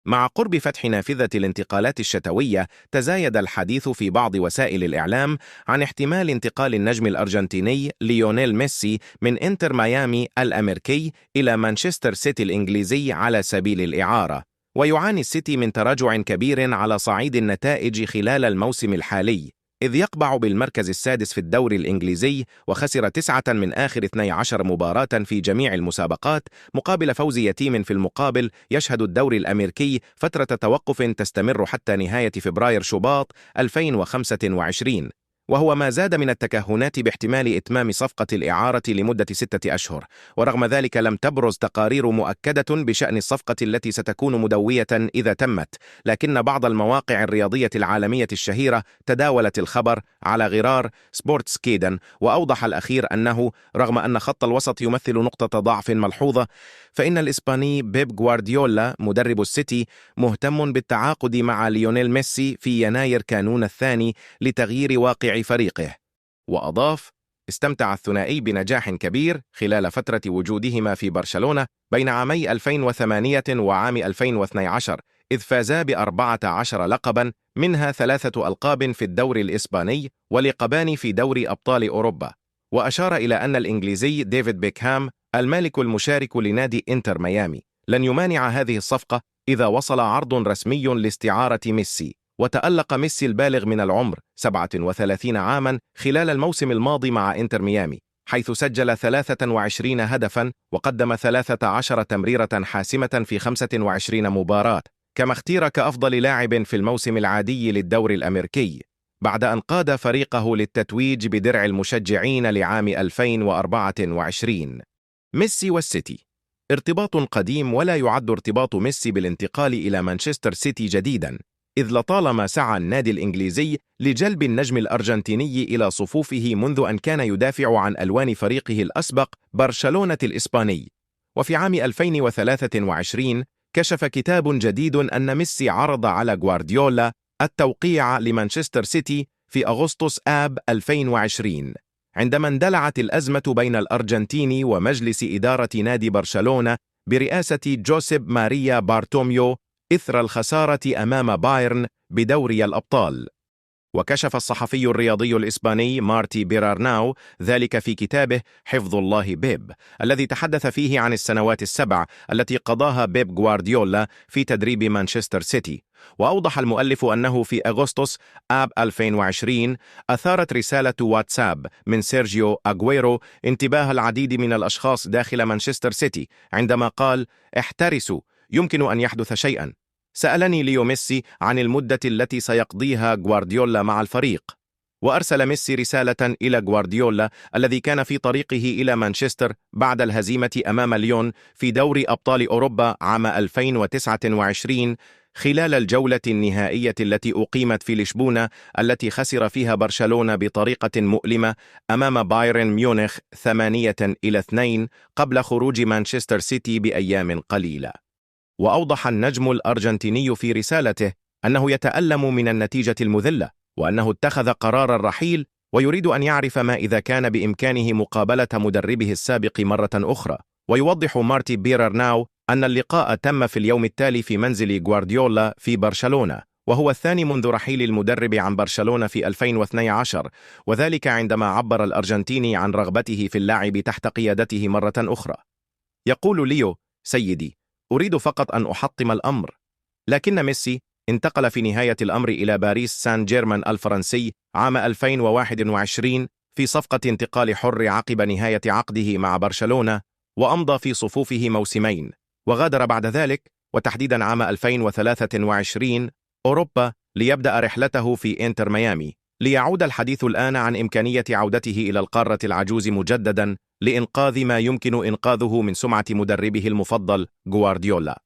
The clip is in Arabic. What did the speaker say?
مع قرب فتح نافذة الانتقالات الشتوية، تزايد الحديث في بعض وسائل الإعلام عن احتمال انتقال النجم الأرجنتيني ليونيل ميسي من إنتر ميامي الأمريكي إلى مانشستر سيتي الإنجليزي على سبيل الإعارة. ويعاني السيتي من تراجع كبير على صعيد النتائج خلال الموسم الحالي، إذ يقبع بالمركز السادس في الدوري الإنجليزي، وخسر 9 من آخر 12 مباراة في جميع المسابقات، مقابل فوز يتيم في المقابل. يشهد الدوري الأمريكي فترة توقف تستمر حتى نهاية فبراير شباط 2025، وهو ما زاد من التكهنات باحتمال إتمام صفقة الإعارة لمدة 6 أشهر. ورغم ذلك لم تبرز تقارير مؤكدة بشأن الصفقة التي ستكون مدوية إذا تمت، لكن بعض المواقع الرياضية العالمية الشهيرة تداولت الخبر على غرار سبورتس كيدن، وأوضح الأخير أنه رغم أن خط الوسط يمثل نقطة ضعف ملحوظة، فإن الإسباني بيب غوارديولا مدرب السيتي مهتم بالتعاقد مع ليونيل ميسي في يناير كانون الثاني لتغيير واقع فريقه. وأضاف: استمتع الثنائي بنجاح كبير خلال فترة وجودهما في برشلونة بين عامي 2008 وعام 2012، إذ فازا ب14 لقبا، منها 3 ألقاب في الدوري الإسباني ولقبان في دوري أبطال أوروبا. وأشار إلى أن الإنجليزي ديفيد بيكهام المالك المشارك لنادي إنتر ميامي لن يمانع هذه الصفقة إذا وصل عرض رسمي لاستعارة ميسي. وتألق ميسي البالغ من العمر 37 عاما خلال الموسم الماضي مع إنتر ميامي، حيث سجل 23 هدفا وقدم 13 تمريرة حاسمة في 25 مباراة، كما اختير كأفضل لاعب في الموسم العادي للدوري الأمريكي بعد أن قاد فريقه للتتويج بدرع المشجعين لعام 2024. ميسي والسيتي ارتباط قديم، ولا يعد ارتباط ميسي بالانتقال إلى مانشستر سيتي جديدا، إذ لطالما سعى النادي الإنجليزي لجلب النجم الأرجنتيني إلى صفوفه منذ أن كان يدافع عن ألوان فريقه الأسبق برشلونة الإسباني. وفي عام 2023 كشف كتاب جديد أن ميسي عرض على غوارديولا التوقيع لمانشستر سيتي في أغسطس آب 2020، عندما اندلعت الأزمة بين الأرجنتيني ومجلس إدارة نادي برشلونة برئاسة جوسيب ماريا بارتوميو إثر الخسارة أمام بايرن بدوري الأبطال. وكشف الصحفي الرياضي الإسباني مارتي بيرارناو ذلك في كتابه حفظ الله بيب، الذي تحدث فيه عن السنوات ال7 التي قضاها بيب غوارديولا في تدريب مانشستر سيتي. وأوضح المؤلف أنه في أغسطس آب 2020 أثارت رسالة واتساب من سيرجيو أغويرو انتباه العديد من الأشخاص داخل مانشستر سيتي، عندما قال: احترسوا، يمكن أن يحدث شيئا. سألني ليو ميسي عن المدة التي سيقضيها غوارديولا مع الفريق، وأرسل ميسي رسالة إلى غوارديولا الذي كان في طريقه إلى مانشستر بعد الهزيمة أمام ليون في دوري أبطال أوروبا عام 2029 خلال الجولة النهائية التي أقيمت في لشبونة، التي خسر فيها برشلونة بطريقة مؤلمة أمام بايرن ميونخ 8-2 قبل خروج مانشستر سيتي بأيام قليلة. وأوضح النجم الأرجنتيني في رسالته أنه يتألم من النتيجة المذلة، وأنه اتخذ قرار الرحيل، ويريد أن يعرف ما إذا كان بإمكانه مقابلة مدربه السابق مرة أخرى. ويوضح مارتي بيرارناو أن اللقاء تم في اليوم التالي في منزل غوارديولا في برشلونة، وهو الثاني منذ رحيل المدرب عن برشلونة في 2012، وذلك عندما عبر الأرجنتيني عن رغبته في اللعب تحت قيادته مرة أخرى. يقول ليو: سيدي، أريد فقط أن أحطم الأمر. لكن ميسي انتقل في نهاية الأمر إلى باريس سان جيرمان الفرنسي عام 2021 في صفقة انتقال حر عقب نهاية عقده مع برشلونة، وأمضى في صفوفه موسمين، وغادر بعد ذلك وتحديدا عام 2023 أوروبا ليبدأ رحلته في إنتر ميامي. ليعود الحديث الآن عن إمكانية عودته إلى القارة العجوز مجددا لإنقاذ ما يمكن إنقاذه من سمعة مدربه المفضل غوارديولا.